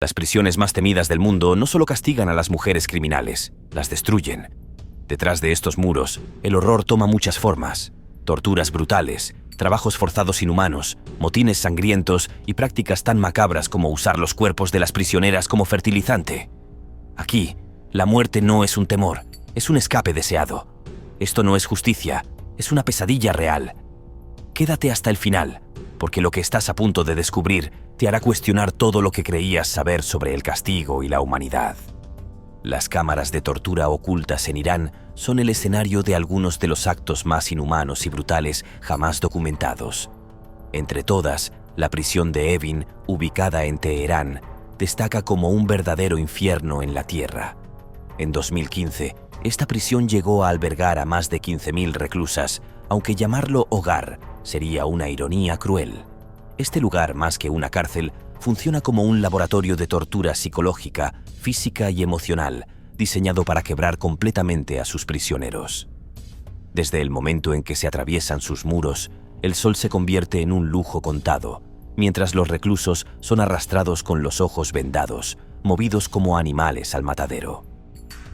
Las prisiones más temidas del mundo no solo castigan a las mujeres criminales, las destruyen. Detrás de estos muros, el horror toma muchas formas: torturas brutales, trabajos forzados inhumanos, motines sangrientos y prácticas tan macabras como usar los cuerpos de las prisioneras como fertilizante. Aquí, la muerte no es un temor, es un escape deseado. Esto no es justicia, es una pesadilla real. Quédate hasta el final, porque lo que estás a punto de descubrir te hará cuestionar todo lo que creías saber sobre el castigo y la humanidad. Las cámaras de tortura ocultas en Irán son el escenario de algunos de los actos más inhumanos y brutales jamás documentados. Entre todas, la prisión de Evin, ubicada en Teherán, destaca como un verdadero infierno en la tierra. En 2015, esta prisión llegó a albergar a más de 15.000 reclusas, aunque llamarlo hogar sería una ironía cruel. Este lugar, más que una cárcel, funciona como un laboratorio de tortura psicológica, física y emocional, diseñado para quebrar completamente a sus prisioneros. Desde el momento en que se atraviesan sus muros, el sol se convierte en un lujo contado, mientras los reclusos son arrastrados con los ojos vendados, movidos como animales al matadero.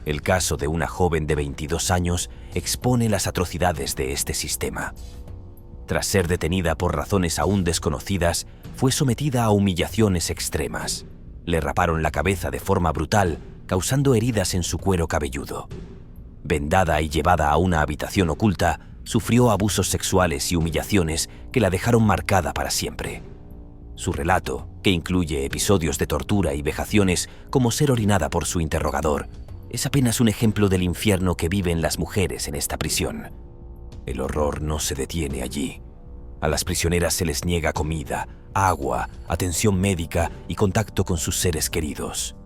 El caso de una joven de 22 años expone las atrocidades de este sistema. Tras ser detenida por razones aún desconocidas, fue sometida a humillaciones extremas. Le raparon la cabeza de forma brutal, causando heridas en su cuero cabelludo. Vendada y llevada a una habitación oculta, sufrió abusos sexuales y humillaciones que la dejaron marcada para siempre. Su relato, que incluye episodios de tortura y vejaciones como ser orinada por su interrogador, es apenas un ejemplo del infierno que viven las mujeres en esta prisión. El horror no se detiene allí. A las prisioneras se les niega comida, agua, atención médica y contacto con sus seres queridos.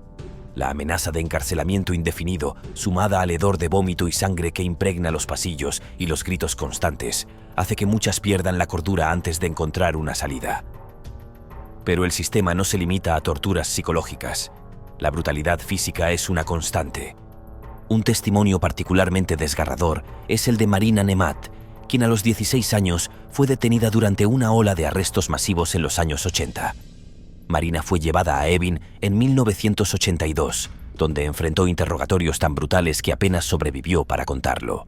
La amenaza de encarcelamiento indefinido, sumada al hedor de vómito y sangre que impregna los pasillos y los gritos constantes, hace que muchas pierdan la cordura antes de encontrar una salida. Pero el sistema no se limita a torturas psicológicas. La brutalidad física es una constante. Un testimonio particularmente desgarrador es el de Marina Nemat, quien a los 16 años fue detenida durante una ola de arrestos masivos en los años 80. Marina fue llevada a Evin en 1982, donde enfrentó interrogatorios tan brutales que apenas sobrevivió para contarlo.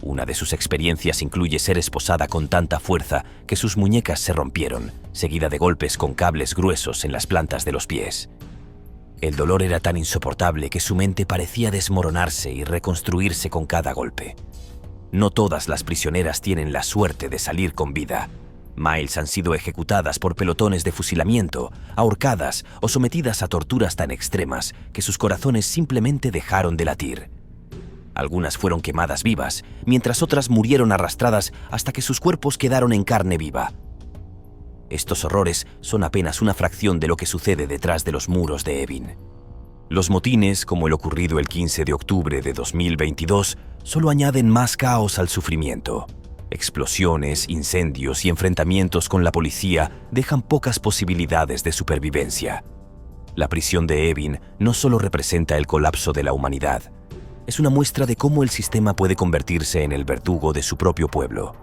Una de sus experiencias incluye ser esposada con tanta fuerza que sus muñecas se rompieron, seguida de golpes con cables gruesos en las plantas de los pies. El dolor era tan insoportable que su mente parecía desmoronarse y reconstruirse con cada golpe. No todas las prisioneras tienen la suerte de salir con vida. Miles han sido ejecutadas por pelotones de fusilamiento, ahorcadas o sometidas a torturas tan extremas que sus corazones simplemente dejaron de latir. Algunas fueron quemadas vivas, mientras otras murieron arrastradas hasta que sus cuerpos quedaron en carne viva. Estos horrores son apenas una fracción de lo que sucede detrás de los muros de Evin. Los motines, como el ocurrido el 15 de octubre de 2022, solo añaden más caos al sufrimiento. Explosiones, incendios y enfrentamientos con la policía dejan pocas posibilidades de supervivencia. La prisión de Evin no solo representa el colapso de la humanidad, es una muestra de cómo el sistema puede convertirse en el verdugo de su propio pueblo.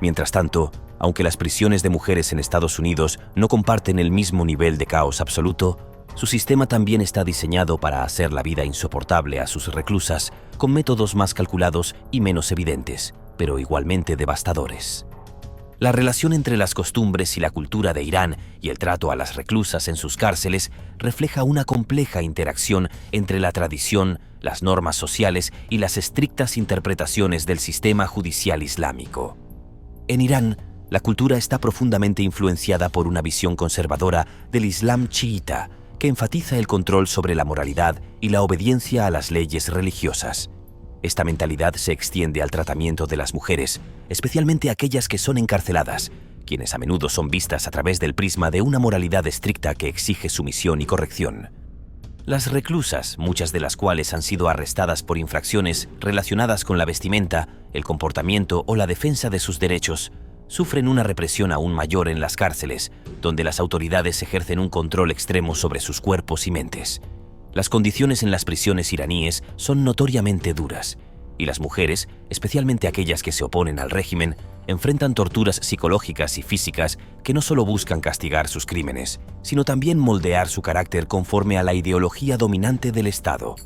Mientras tanto, aunque las prisiones de mujeres en Estados Unidos no comparten el mismo nivel de caos absoluto, su sistema también está diseñado para hacer la vida insoportable a sus reclusas con métodos más calculados y menos evidentes, pero igualmente devastadores. La relación entre las costumbres y la cultura de Irán y el trato a las reclusas en sus cárceles refleja una compleja interacción entre la tradición, las normas sociales y las estrictas interpretaciones del sistema judicial islámico. En Irán, la cultura está profundamente influenciada por una visión conservadora del Islam chiita, que enfatiza el control sobre la moralidad y la obediencia a las leyes religiosas. Esta mentalidad se extiende al tratamiento de las mujeres, especialmente aquellas que son encarceladas, quienes a menudo son vistas a través del prisma de una moralidad estricta que exige sumisión y corrección. Las reclusas, muchas de las cuales han sido arrestadas por infracciones relacionadas con la vestimenta, el comportamiento o la defensa de sus derechos, sufren una represión aún mayor en las cárceles, donde las autoridades ejercen un control extremo sobre sus cuerpos y mentes. Las condiciones en las prisiones iraníes son notoriamente duras. y las mujeres, especialmente aquellas que se oponen al régimen, enfrentan torturas psicológicas y físicas que no solo buscan castigar sus crímenes, sino también moldear su carácter conforme a la ideología dominante del Estado.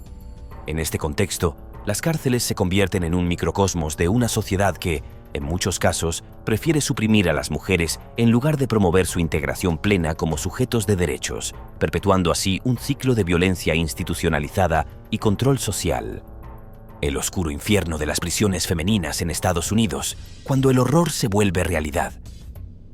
En este contexto, las cárceles se convierten en un microcosmos de una sociedad que, en muchos casos, prefiere suprimir a las mujeres en lugar de promover su integración plena como sujetos de derechos, perpetuando así un ciclo de violencia institucionalizada y control social. El oscuro infierno de las prisiones femeninas en Estados Unidos, cuando el horror se vuelve realidad.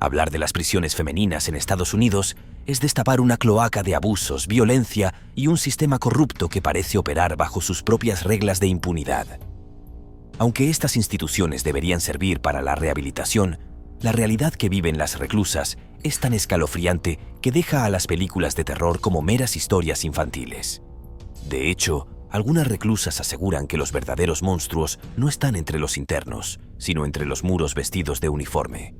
Hablar de las prisiones femeninas en Estados Unidos es destapar una cloaca de abusos, violencia y un sistema corrupto que parece operar bajo sus propias reglas de impunidad. Aunque estas instituciones deberían servir para la rehabilitación, la realidad que viven las reclusas es tan escalofriante que deja a las películas de terror como meras historias infantiles. De hecho, algunas reclusas aseguran que los verdaderos monstruos no están entre los internos, sino entre los muros vestidos de uniforme.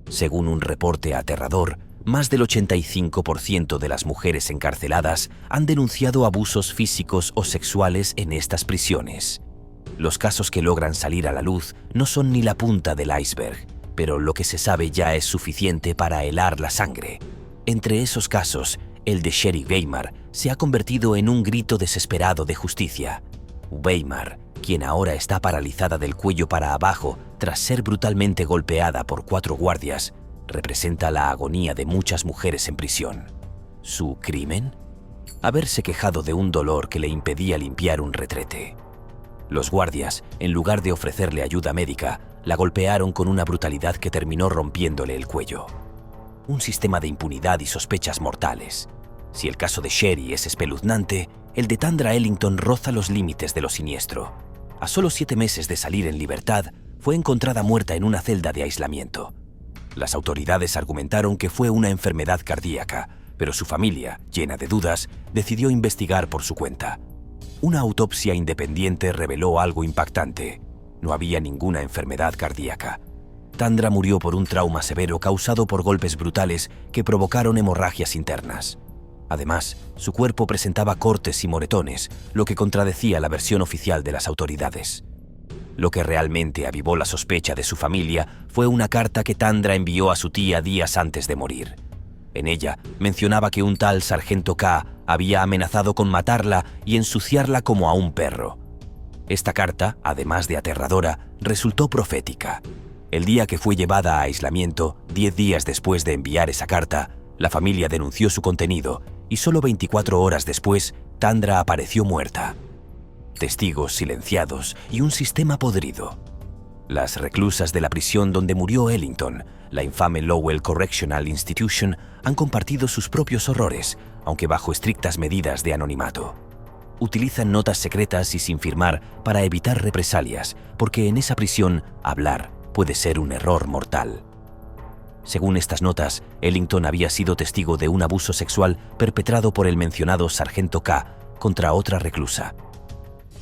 Según un reporte aterrador, más del 85% de las mujeres encarceladas han denunciado abusos físicos o sexuales en estas prisiones. Los casos que logran salir a la luz no son ni la punta del iceberg, pero lo que se sabe ya es suficiente para helar la sangre. Entre esos casos, el de Sherry Weimar se ha convertido en un grito desesperado de justicia. Weimar, quien ahora está paralizada del cuello para abajo tras ser brutalmente golpeada por 4 guardias, representa la agonía de muchas mujeres en prisión. ¿Su crimen? Haberse quejado de un dolor que le impedía limpiar un retrete. Los guardias, en lugar de ofrecerle ayuda médica, la golpearon con una brutalidad que terminó rompiéndole el cuello. Un sistema de impunidad y sospechas mortales. Si el caso de Sherry es espeluznante, el de Tandra Ellington roza los límites de lo siniestro. A solo 7 meses de salir en libertad, fue encontrada muerta en una celda de aislamiento. Las autoridades argumentaron que fue una enfermedad cardíaca, pero su familia, llena de dudas, decidió investigar por su cuenta. Una autopsia independiente reveló algo impactante. No había ninguna enfermedad cardíaca. Tandra murió por un trauma severo causado por golpes brutales que provocaron hemorragias internas. Además, su cuerpo presentaba cortes y moretones, lo que contradecía la versión oficial de las autoridades. Lo que realmente avivó la sospecha de su familia fue una carta que Tandra envió a su tía días antes de morir. En ella mencionaba que un tal Sargento K había amenazado con matarla y ensuciarla como a un perro. Esta carta, además de aterradora, resultó profética. El día que fue llevada a aislamiento, 10 días después de enviar esa carta, la familia denunció su contenido y solo 24 horas después, Tandra apareció muerta. Testigos silenciados y un sistema podrido. Las reclusas de la prisión donde murió Ellington, la infame Lowell Correctional Institution, han compartido sus propios horrores, aunque bajo estrictas medidas de anonimato. Utilizan notas secretas y sin firmar para evitar represalias, porque en esa prisión hablar puede ser un error mortal. Según estas notas, Ellington había sido testigo de un abuso sexual perpetrado por el mencionado Sargento K contra otra reclusa.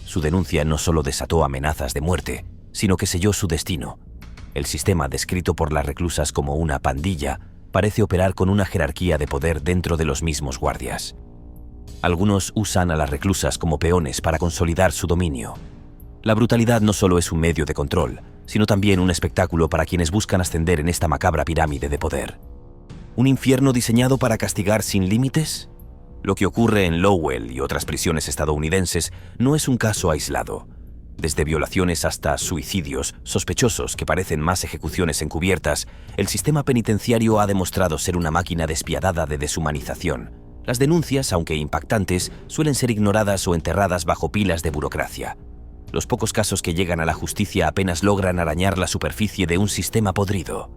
Su denuncia no solo desató amenazas de muerte, sino que selló su destino. El sistema descrito por las reclusas como una pandilla parece operar con una jerarquía de poder dentro de los mismos guardias. Algunos usan a las reclusas como peones para consolidar su dominio. La brutalidad no solo es un medio de control, sino también un espectáculo para quienes buscan ascender en esta macabra pirámide de poder. ¿Un infierno diseñado para castigar sin límites? Lo que ocurre en Lowell y otras prisiones estadounidenses no es un caso aislado. Desde violaciones hasta suicidios sospechosos que parecen más ejecuciones encubiertas, el sistema penitenciario ha demostrado ser una máquina despiadada de deshumanización. Las denuncias, aunque impactantes, suelen ser ignoradas o enterradas bajo pilas de burocracia. Los pocos casos que llegan a la justicia apenas logran arañar la superficie de un sistema podrido.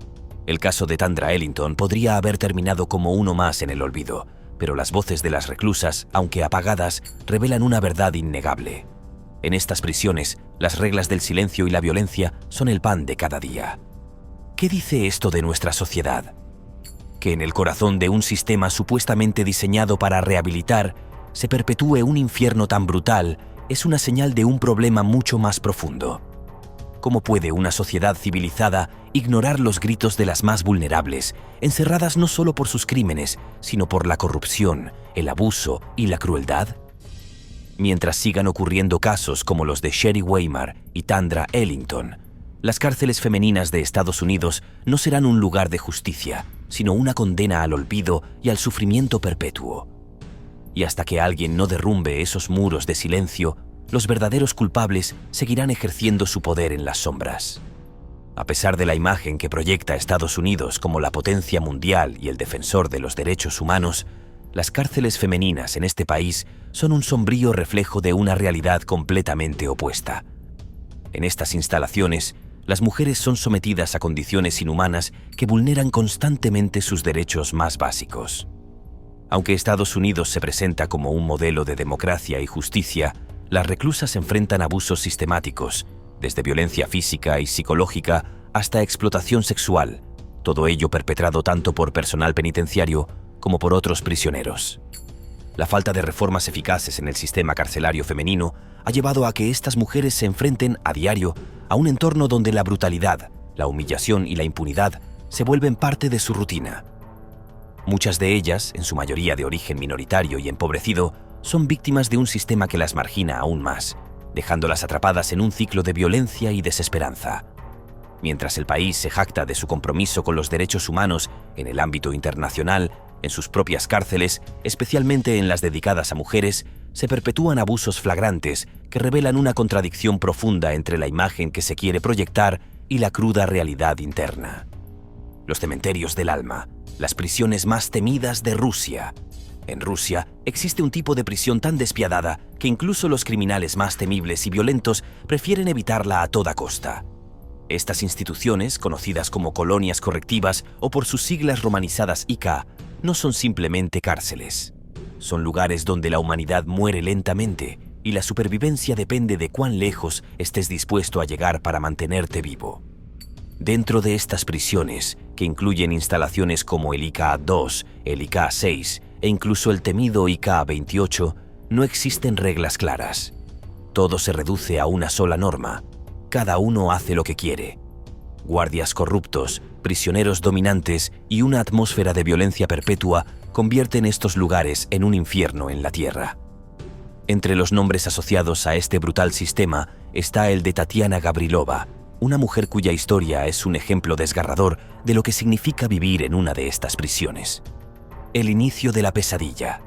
El caso de Tandra Ellington podría haber terminado como uno más en el olvido, pero las voces de las reclusas, aunque apagadas, revelan una verdad innegable. En estas prisiones, las reglas del silencio y la violencia son el pan de cada día. ¿Qué dice esto de nuestra sociedad? Que en el corazón de un sistema supuestamente diseñado para rehabilitar, se perpetúe un infierno tan brutal es una señal de un problema mucho más profundo. ¿Cómo puede una sociedad civilizada ignorar los gritos de las más vulnerables, encerradas no solo por sus crímenes, sino por la corrupción, el abuso y la crueldad? Mientras sigan ocurriendo casos como los de Sherry Weimar y Tandra Ellington, las cárceles femeninas de Estados Unidos no serán un lugar de justicia, sino una condena al olvido y al sufrimiento perpetuo. Y hasta que alguien no derrumbe esos muros de silencio, los verdaderos culpables seguirán ejerciendo su poder en las sombras. A pesar de la imagen que proyecta Estados Unidos como la potencia mundial y el defensor de los derechos humanos, las cárceles femeninas en este país son un sombrío reflejo de una realidad completamente opuesta. En estas instalaciones, las mujeres son sometidas a condiciones inhumanas que vulneran constantemente sus derechos más básicos. Aunque Estados Unidos se presenta como un modelo de democracia y justicia, las reclusas enfrentan abusos sistemáticos, desde violencia física y psicológica hasta explotación sexual, todo ello perpetrado tanto por personal penitenciario como por otros prisioneros. La falta de reformas eficaces en el sistema carcelario femenino ha llevado a que estas mujeres se enfrenten a diario a un entorno donde la brutalidad, la humillación y la impunidad se vuelven parte de su rutina. Muchas de ellas, en su mayoría de origen minoritario y empobrecido, son víctimas de un sistema que las margina aún más, dejándolas atrapadas en un ciclo de violencia y desesperanza. Mientras el país se jacta de su compromiso con los derechos humanos en el ámbito internacional, en sus propias cárceles, especialmente en las dedicadas a mujeres, se perpetúan abusos flagrantes que revelan una contradicción profunda entre la imagen que se quiere proyectar y la cruda realidad interna. Los cementerios del alma, las prisiones más temidas de Rusia. En Rusia existe un tipo de prisión tan despiadada que incluso los criminales más temibles y violentos prefieren evitarla a toda costa. Estas instituciones, conocidas como colonias correctivas o por sus siglas romanizadas IK, no son simplemente cárceles. Son lugares donde la humanidad muere lentamente y la supervivencia depende de cuán lejos estés dispuesto a llegar para mantenerte vivo. Dentro de estas prisiones, que incluyen instalaciones como el IK-2, el IK-6 e incluso el temido IK-28, no existen reglas claras. Todo se reduce a una sola norma. Cada uno hace lo que quiere. Guardias corruptos, prisioneros dominantes y una atmósfera de violencia perpetua convierten estos lugares en un infierno en la tierra. Entre los nombres asociados a este brutal sistema está el de Tatiana Gavrilova, una mujer cuya historia es un ejemplo desgarrador de lo que significa vivir en una de estas prisiones. El inicio de la pesadilla.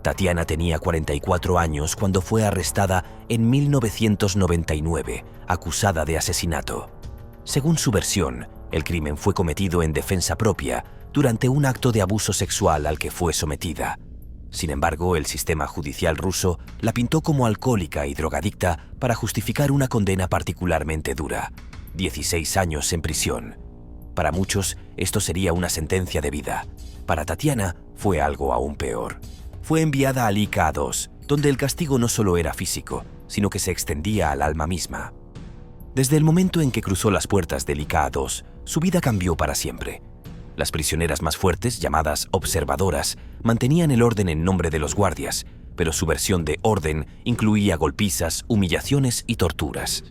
Tatiana tenía 44 años cuando fue arrestada en 1999, acusada de asesinato. Según su versión, el crimen fue cometido en defensa propia durante un acto de abuso sexual al que fue sometida. Sin embargo, el sistema judicial ruso la pintó como alcohólica y drogadicta para justificar una condena particularmente dura: 16 años en prisión. Para muchos, esto sería una sentencia de vida. Para Tatiana, fue algo aún peor. Fue enviada al IK-2, donde el castigo no solo era físico, sino que se extendía al alma misma. Desde el momento en que cruzó las puertas del IK-2, su vida cambió para siempre. Las prisioneras más fuertes, llamadas observadoras, mantenían el orden en nombre de los guardias, pero su versión de orden incluía golpizas, humillaciones y torturas.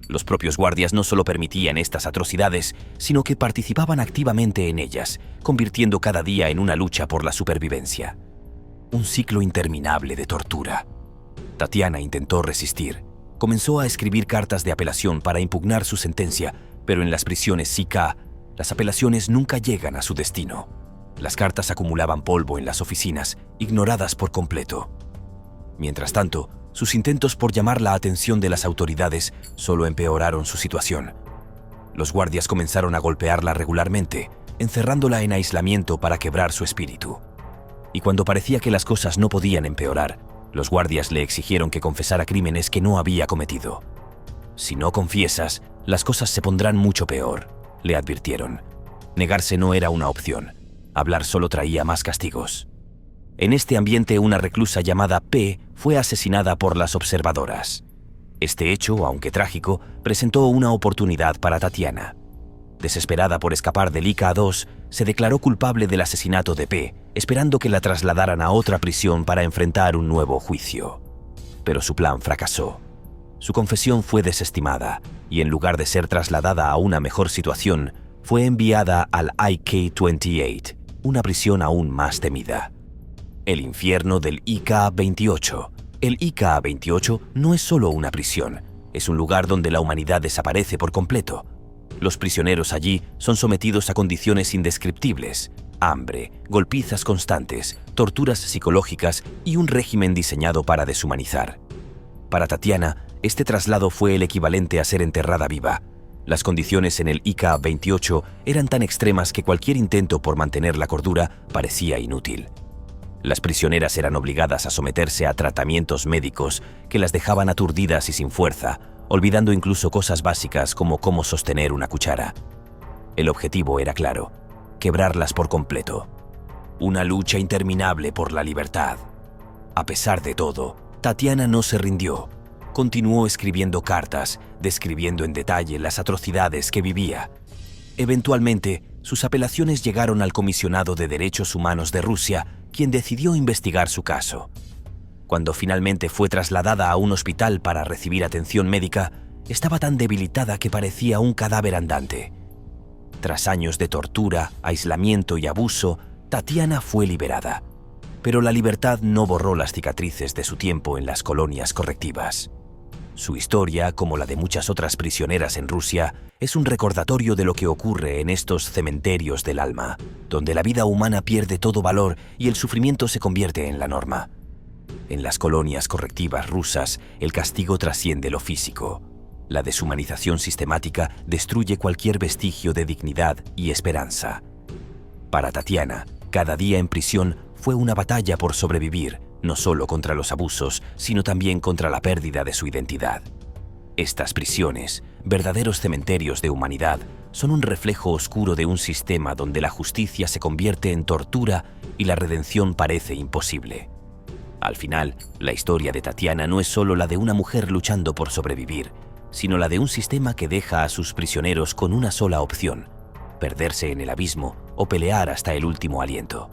Los propios guardias no solo permitían estas atrocidades, sino que participaban activamente en ellas, convirtiendo cada día en una lucha por la supervivencia. Un ciclo interminable de tortura. Tatiana intentó resistir. Comenzó a escribir cartas de apelación para impugnar su sentencia, pero en las prisiones IK, las apelaciones nunca llegan a su destino. Las cartas acumulaban polvo en las oficinas, ignoradas por completo. Mientras tanto, sus intentos por llamar la atención de las autoridades solo empeoraron su situación. Los guardias comenzaron a golpearla regularmente, encerrándola en aislamiento para quebrar su espíritu. Y cuando parecía que las cosas no podían empeorar, los guardias le exigieron que confesara crímenes que no había cometido. «Si no confiesas, las cosas se pondrán mucho peor», le advirtieron. Negarse no era una opción. Hablar solo traía más castigos. En este ambiente, una reclusa llamada P fue asesinada por las observadoras. Este hecho, aunque trágico, presentó una oportunidad para Tatiana. Desesperada por escapar del IK-2, se declaró culpable del asesinato de P, esperando que la trasladaran a otra prisión para enfrentar un nuevo juicio. Pero su plan fracasó. Su confesión fue desestimada y, en lugar de ser trasladada a una mejor situación, fue enviada al IK-28, una prisión aún más temida. El infierno del IK-28, El IK-28 no es solo una prisión, es un lugar donde la humanidad desaparece por completo. Los prisioneros allí son sometidos a condiciones indescriptibles: hambre, golpizas constantes, torturas psicológicas y un régimen diseñado para deshumanizar. Para Tatiana, este traslado fue el equivalente a ser enterrada viva. Las condiciones en el IK-28 eran tan extremas que cualquier intento por mantener la cordura parecía inútil. Las prisioneras eran obligadas a someterse a tratamientos médicos que las dejaban aturdidas y sin fuerza, olvidando incluso cosas básicas como cómo sostener una cuchara. El objetivo era claro: quebrarlas por completo. Una lucha interminable por la libertad. A pesar de todo, Tatiana no se rindió. Continuó escribiendo cartas, describiendo en detalle las atrocidades que vivía. Eventualmente, sus apelaciones llegaron al Comisionado de Derechos Humanos de Rusia, quien decidió investigar su caso. Cuando finalmente fue trasladada a un hospital para recibir atención médica, estaba tan debilitada que parecía un cadáver andante. Tras años de tortura, aislamiento y abuso, Tatiana fue liberada. Pero la libertad no borró las cicatrices de su tiempo en las colonias correctivas. Su historia, como la de muchas otras prisioneras en Rusia, es un recordatorio de lo que ocurre en estos cementerios del alma, donde la vida humana pierde todo valor y el sufrimiento se convierte en la norma. En las colonias correctivas rusas, el castigo trasciende lo físico. La deshumanización sistemática destruye cualquier vestigio de dignidad y esperanza. Para Tatiana, cada día en prisión fue una batalla por sobrevivir, no solo contra los abusos, sino también contra la pérdida de su identidad. Estas prisiones, verdaderos cementerios de humanidad, son un reflejo oscuro de un sistema donde la justicia se convierte en tortura y la redención parece imposible. Al final, la historia de Tatiana no es solo la de una mujer luchando por sobrevivir, sino la de un sistema que deja a sus prisioneros con una sola opción: perderse en el abismo o pelear hasta el último aliento.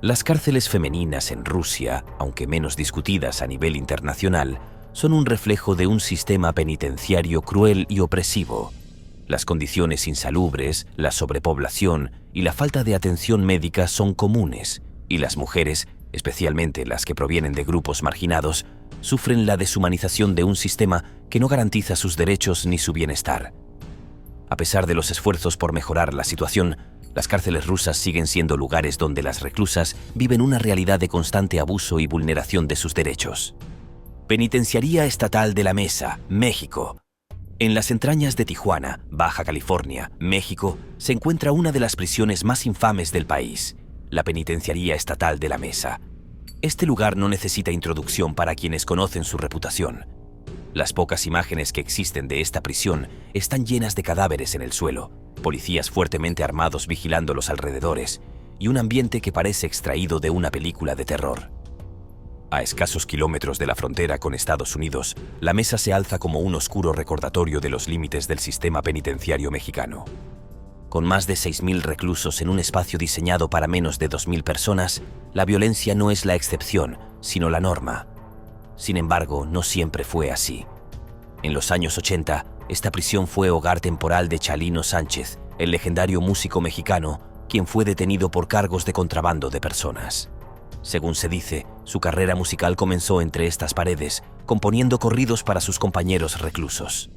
Las cárceles femeninas en Rusia, aunque menos discutidas a nivel internacional, son un reflejo de un sistema penitenciario cruel y opresivo. Las condiciones insalubres, la sobrepoblación y la falta de atención médica son comunes, y las mujeres, especialmente las que provienen de grupos marginados, sufren la deshumanización de un sistema que no garantiza sus derechos ni su bienestar. A pesar de los esfuerzos por mejorar la situación, las cárceles rusas siguen siendo lugares donde las reclusas viven una realidad de constante abuso y vulneración de sus derechos. Penitenciaría Estatal de la Mesa, México. En las entrañas de Tijuana, Baja California, México, se encuentra una de las prisiones más infames del país, la Penitenciaría Estatal de la Mesa. Este lugar no necesita introducción para quienes conocen su reputación. Las pocas imágenes que existen de esta prisión están llenas de cadáveres en el suelo, policías fuertemente armados vigilando los alrededores y un ambiente que parece extraído de una película de terror. A escasos kilómetros de la frontera con Estados Unidos, la Mesa se alza como un oscuro recordatorio de los límites del sistema penitenciario mexicano. Con más de 6.000 reclusos en un espacio diseñado para menos de 2.000 personas, la violencia no es la excepción, sino la norma. Sin embargo, no siempre fue así. En los años 80, esta prisión fue hogar temporal de Chalino Sánchez, el legendario músico mexicano, quien fue detenido por cargos de contrabando de personas. Según se dice, su carrera musical comenzó entre estas paredes, componiendo corridos para sus compañeros reclusos.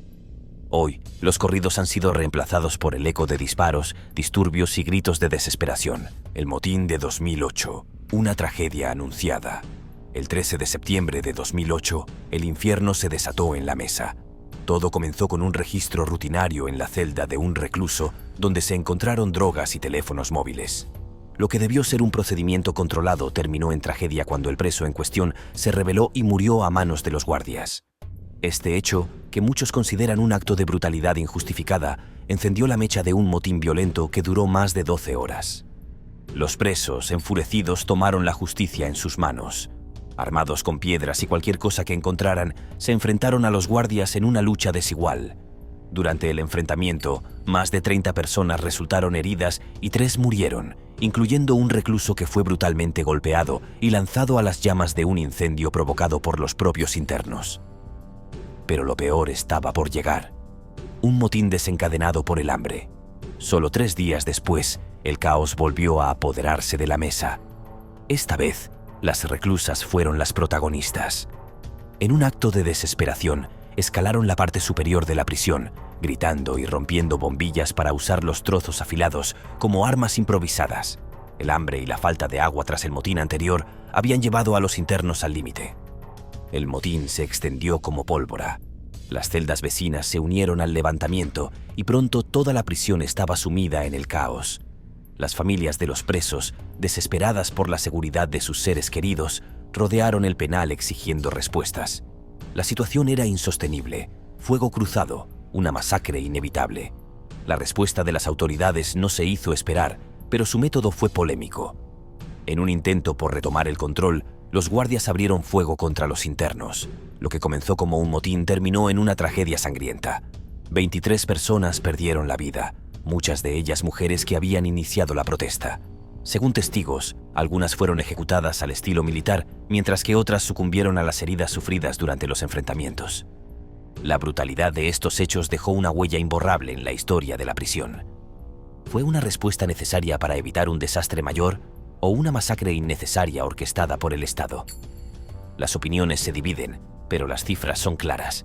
Hoy, los corridos han sido reemplazados por el eco de disparos, disturbios y gritos de desesperación. El motín de 2008, una tragedia anunciada. El 13 de septiembre de 2008, el infierno se desató en la Mesa. Todo comenzó con un registro rutinario en la celda de un recluso donde se encontraron drogas y teléfonos móviles. Lo que debió ser un procedimiento controlado terminó en tragedia cuando el preso en cuestión se rebeló y murió a manos de los guardias. Este hecho, que muchos consideran un acto de brutalidad injustificada, encendió la mecha de un motín violento que duró más de 12 horas. Los presos, enfurecidos, tomaron la justicia en sus manos. Armados con piedras y cualquier cosa que encontraran, se enfrentaron a los guardias en una lucha desigual. Durante el enfrentamiento, más de 30 personas resultaron heridas y 3 murieron, incluyendo un recluso que fue brutalmente golpeado y lanzado a las llamas de un incendio provocado por los propios internos. Pero lo peor estaba por llegar. Un motín desencadenado por el hambre. Solo 3 días después, el caos volvió a apoderarse de la Mesa. Esta vez, las reclusas fueron las protagonistas. En un acto de desesperación, escalaron la parte superior de la prisión, gritando y rompiendo bombillas para usar los trozos afilados como armas improvisadas. El hambre y la falta de agua tras el motín anterior habían llevado a los internos al límite. El motín se extendió como pólvora. Las celdas vecinas se unieron al levantamiento y pronto toda la prisión estaba sumida en el caos. Las familias de los presos, desesperadas por la seguridad de sus seres queridos, rodearon el penal exigiendo respuestas. La situación era insostenible, fuego cruzado, una masacre inevitable. La respuesta de las autoridades no se hizo esperar, pero su método fue polémico. En un intento por retomar el control, los guardias abrieron fuego contra los internos. Lo que comenzó como un motín terminó en una tragedia sangrienta. 23 personas perdieron la vida, muchas de ellas mujeres que habían iniciado la protesta. Según testigos, algunas fueron ejecutadas al estilo militar, mientras que otras sucumbieron a las heridas sufridas durante los enfrentamientos. La brutalidad de estos hechos dejó una huella imborrable en la historia de la prisión. ¿Fue una respuesta necesaria para evitar un desastre mayor o una masacre innecesaria orquestada por el Estado? Las opiniones se dividen, pero las cifras son claras.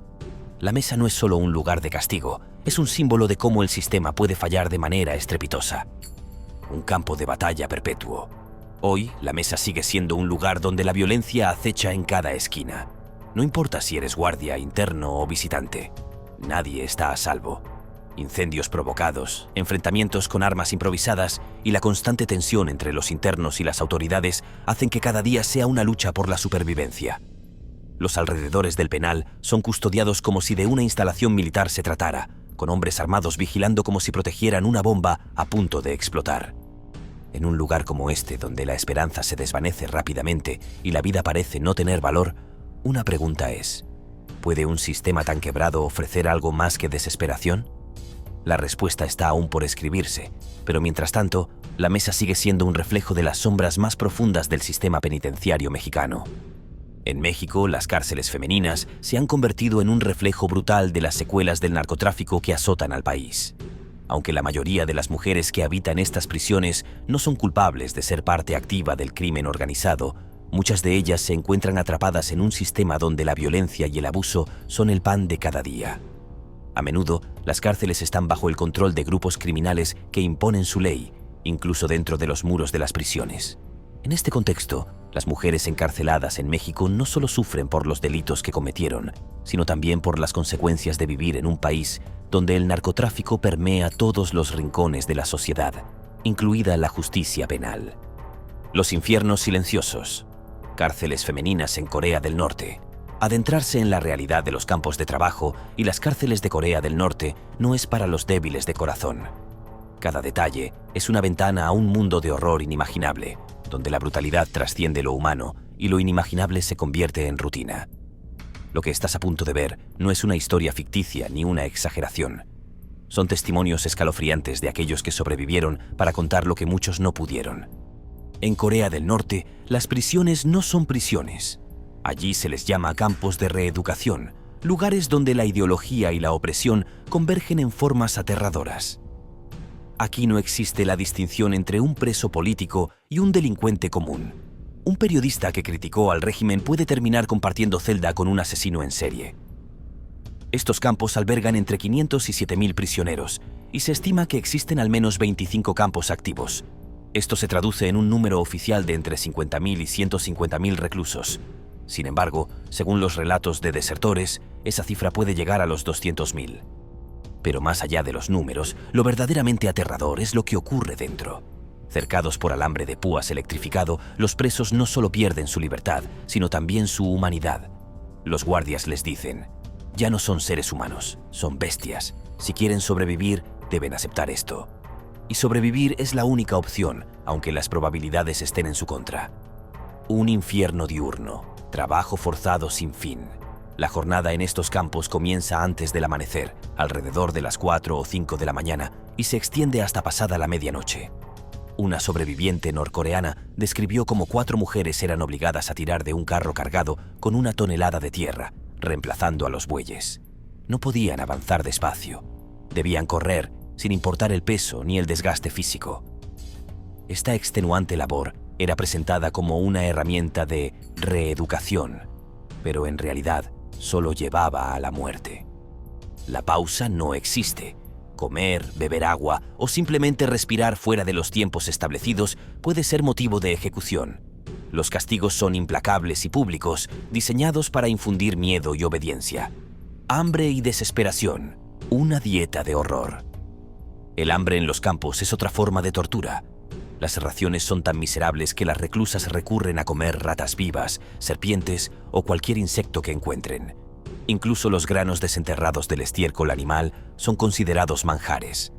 La mesa no es solo un lugar de castigo, es un símbolo de cómo el sistema puede fallar de manera estrepitosa. Un campo de batalla perpetuo. Hoy, la mesa sigue siendo un lugar donde la violencia acecha en cada esquina. No importa si eres guardia, interno o visitante. Nadie está a salvo. Incendios provocados, enfrentamientos con armas improvisadas y la constante tensión entre los internos y las autoridades hacen que cada día sea una lucha por la supervivencia. Los alrededores del penal son custodiados como si de una instalación militar se tratara, con hombres armados vigilando como si protegieran una bomba a punto de explotar. En un lugar como este, donde la esperanza se desvanece rápidamente y la vida parece no tener valor, una pregunta es: ¿puede un sistema tan quebrado ofrecer algo más que desesperación? La respuesta está aún por escribirse, pero mientras tanto, la mesa sigue siendo un reflejo de las sombras más profundas del sistema penitenciario mexicano. En México, las cárceles femeninas se han convertido en un reflejo brutal de las secuelas del narcotráfico que azotan al país. Aunque la mayoría de las mujeres que habitan estas prisiones no son culpables de ser parte activa del crimen organizado, muchas de ellas se encuentran atrapadas en un sistema donde la violencia y el abuso son el pan de cada día. A menudo, las cárceles están bajo el control de grupos criminales que imponen su ley, incluso dentro de los muros de las prisiones. En este contexto, las mujeres encarceladas en México no solo sufren por los delitos que cometieron, sino también por las consecuencias de vivir en un país donde el narcotráfico permea todos los rincones de la sociedad, incluida la justicia penal. Los infiernos silenciosos. Cárceles femeninas en Corea del Norte. Adentrarse en la realidad de los campos de trabajo y las cárceles de Corea del Norte no es para los débiles de corazón. Cada detalle es una ventana a un mundo de horror inimaginable, donde la brutalidad trasciende lo humano y lo inimaginable se convierte en rutina. Lo que estás a punto de ver no es una historia ficticia ni una exageración. Son testimonios escalofriantes de aquellos que sobrevivieron para contar lo que muchos no pudieron. En Corea del Norte, las prisiones no son prisiones. Allí se les llama campos de reeducación, lugares donde la ideología y la opresión convergen en formas aterradoras. Aquí no existe la distinción entre un preso político y un delincuente común. Un periodista que criticó al régimen puede terminar compartiendo celda con un asesino en serie. Estos campos albergan entre 500 y 7.000 prisioneros, y se estima que existen al menos 25 campos activos. Esto se traduce en un número oficial de entre 50.000 y 150.000 reclusos. Sin embargo, según los relatos de desertores, esa cifra puede llegar a los 200.000. Pero más allá de los números, lo verdaderamente aterrador es lo que ocurre dentro. Cercados por alambre de púas electrificado, los presos no solo pierden su libertad, sino también su humanidad. Los guardias les dicen: ya no son seres humanos, son bestias. Si quieren sobrevivir, deben aceptar esto. Y sobrevivir es la única opción, aunque las probabilidades estén en su contra. Un infierno diurno, trabajo forzado sin fin. La jornada en estos campos comienza antes del amanecer, alrededor de las 4 o 5 de la mañana, y se extiende hasta pasada la medianoche. Una sobreviviente norcoreana describió cómo 4 mujeres eran obligadas a tirar de un carro cargado con 1 tonelada de tierra, reemplazando a los bueyes. No podían avanzar despacio. Debían correr, sin importar el peso ni el desgaste físico. Esta extenuante labor era presentada como una herramienta de reeducación. pero en realidad solo llevaba a la muerte. La pausa no existe. Comer, beber agua o simplemente respirar fuera de los tiempos establecidos puede ser motivo de ejecución. Los castigos son implacables y públicos, diseñados para infundir miedo y obediencia. Hambre y desesperación, una dieta de horror. El hambre en los campos es otra forma de tortura. Las raciones son tan miserables que las reclusas recurren a comer ratas vivas, serpientes o cualquier insecto que encuentren. Incluso los granos desenterrados del estiércol animal son considerados manjares.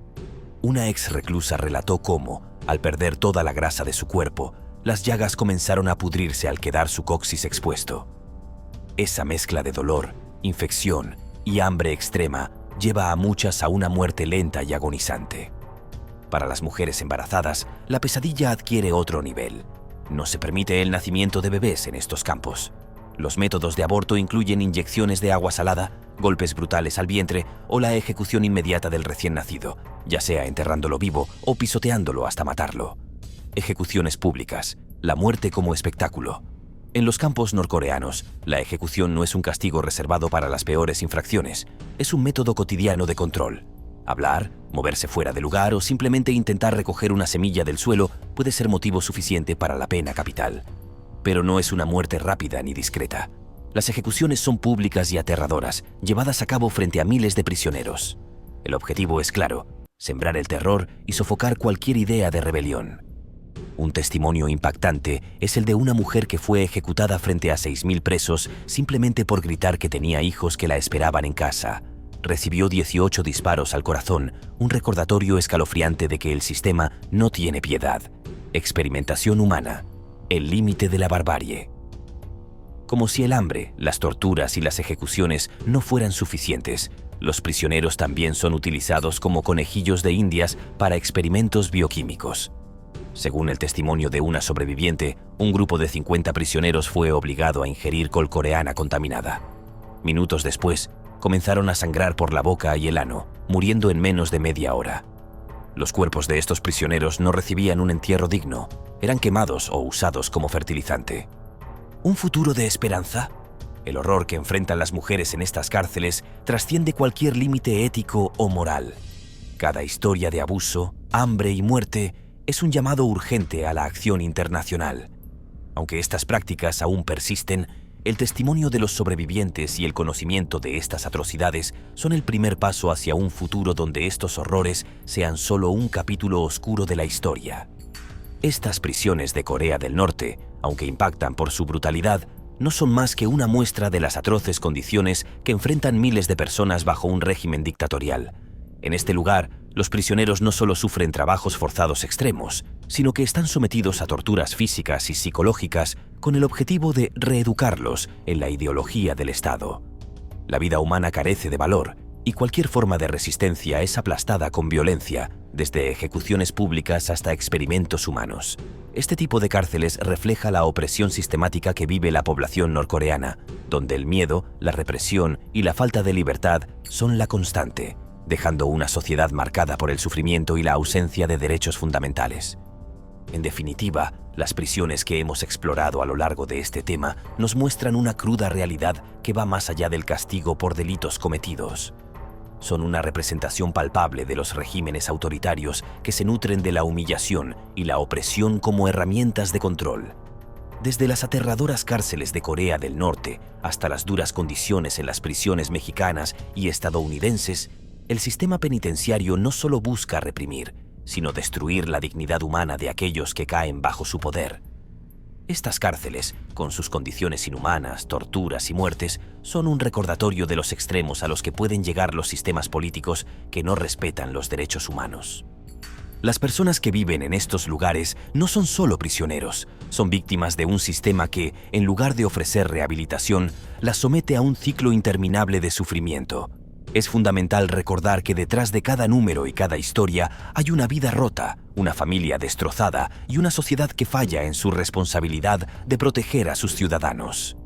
Una ex reclusa relató cómo, al perder toda la grasa de su cuerpo, las llagas comenzaron a pudrirse al quedar su coxis expuesto. Esa mezcla de dolor, infección y hambre extrema lleva a muchas a una muerte lenta y agonizante. Para las mujeres embarazadas, la pesadilla adquiere otro nivel. No se permite el nacimiento de bebés en estos campos. Los métodos de aborto incluyen inyecciones de agua salada, golpes brutales al vientre o la ejecución inmediata del recién nacido, ya sea enterrándolo vivo o pisoteándolo hasta matarlo. Ejecuciones públicas, la muerte como espectáculo. En los campos norcoreanos, la ejecución no es un castigo reservado para las peores infracciones, es un método cotidiano de control. Hablar, moverse fuera de lugar o simplemente intentar recoger una semilla del suelo puede ser motivo suficiente para la pena capital. Pero no es una muerte rápida ni discreta. Las ejecuciones son públicas y aterradoras, llevadas a cabo frente a miles de prisioneros. El objetivo es claro: sembrar el terror y sofocar cualquier idea de rebelión. Un testimonio impactante es el de una mujer que fue ejecutada frente a 6.000 presos simplemente por gritar que tenía hijos que la esperaban en casa. Recibió 18 disparos al corazón, un recordatorio escalofriante de que el sistema no tiene piedad. Experimentación humana. El límite de la barbarie. Como si el hambre, las torturas y las ejecuciones no fueran suficientes, los prisioneros también son utilizados como conejillos de indias para experimentos bioquímicos. Según el testimonio de una sobreviviente, un grupo de 50 prisioneros fue obligado a ingerir col coreana contaminada. Minutos después, comenzaron a sangrar por la boca y el ano, muriendo en menos de media hora. Los cuerpos de estos prisioneros no recibían un entierro digno, eran quemados o usados como fertilizante. ¿Un futuro de esperanza? El horror que enfrentan las mujeres en estas cárceles trasciende cualquier límite ético o moral. Cada historia de abuso, hambre y muerte es un llamado urgente a la acción internacional. Aunque estas prácticas aún persisten, el testimonio de los sobrevivientes y el conocimiento de estas atrocidades son el primer paso hacia un futuro donde estos horrores sean solo un capítulo oscuro de la historia. Estas prisiones de Corea del Norte, aunque impactan por su brutalidad, no son más que una muestra de las atroces condiciones que enfrentan miles de personas bajo un régimen dictatorial. En este lugar, los prisioneros no solo sufren trabajos forzados extremos, sino que están sometidos a torturas físicas y psicológicas con el objetivo de reeducarlos en la ideología del Estado. La vida humana carece de valor y cualquier forma de resistencia es aplastada con violencia, desde ejecuciones públicas hasta experimentos humanos. Este tipo de cárceles refleja la opresión sistemática que vive la población norcoreana, donde el miedo, la represión y la falta de libertad son la constante, dejando una sociedad marcada por el sufrimiento y la ausencia de derechos fundamentales. En definitiva, las prisiones que hemos explorado a lo largo de este tema nos muestran una cruda realidad que va más allá del castigo por delitos cometidos. Son una representación palpable de los regímenes autoritarios que se nutren de la humillación y la opresión como herramientas de control. Desde las aterradoras cárceles de Corea del Norte hasta las duras condiciones en las prisiones mexicanas y estadounidenses, el sistema penitenciario no solo busca reprimir, sino destruir la dignidad humana de aquellos que caen bajo su poder. Estas cárceles, con sus condiciones inhumanas, torturas y muertes, son un recordatorio de los extremos a los que pueden llegar los sistemas políticos que no respetan los derechos humanos. Las personas que viven en estos lugares no son solo prisioneros, son víctimas de un sistema que, en lugar de ofrecer rehabilitación, las somete a un ciclo interminable de sufrimiento. Es fundamental recordar que detrás de cada número y cada historia hay una vida rota, una familia destrozada y una sociedad que falla en su responsabilidad de proteger a sus ciudadanos.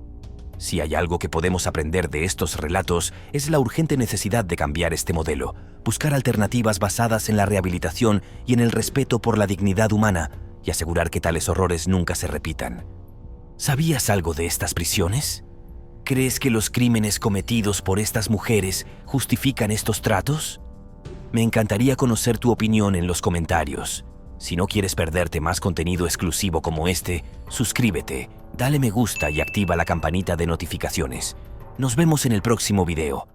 Si hay algo que podemos aprender de estos relatos, es la urgente necesidad de cambiar este modelo, buscar alternativas basadas en la rehabilitación y en el respeto por la dignidad humana, y asegurar que tales horrores nunca se repitan. ¿Sabías algo de estas prisiones? ¿Crees que los crímenes cometidos por estas mujeres justifican estos tratos? Me encantaría conocer tu opinión en los comentarios. Si no quieres perderte más contenido exclusivo como este, suscríbete, dale me gusta y activa la campanita de notificaciones. Nos vemos en el próximo video.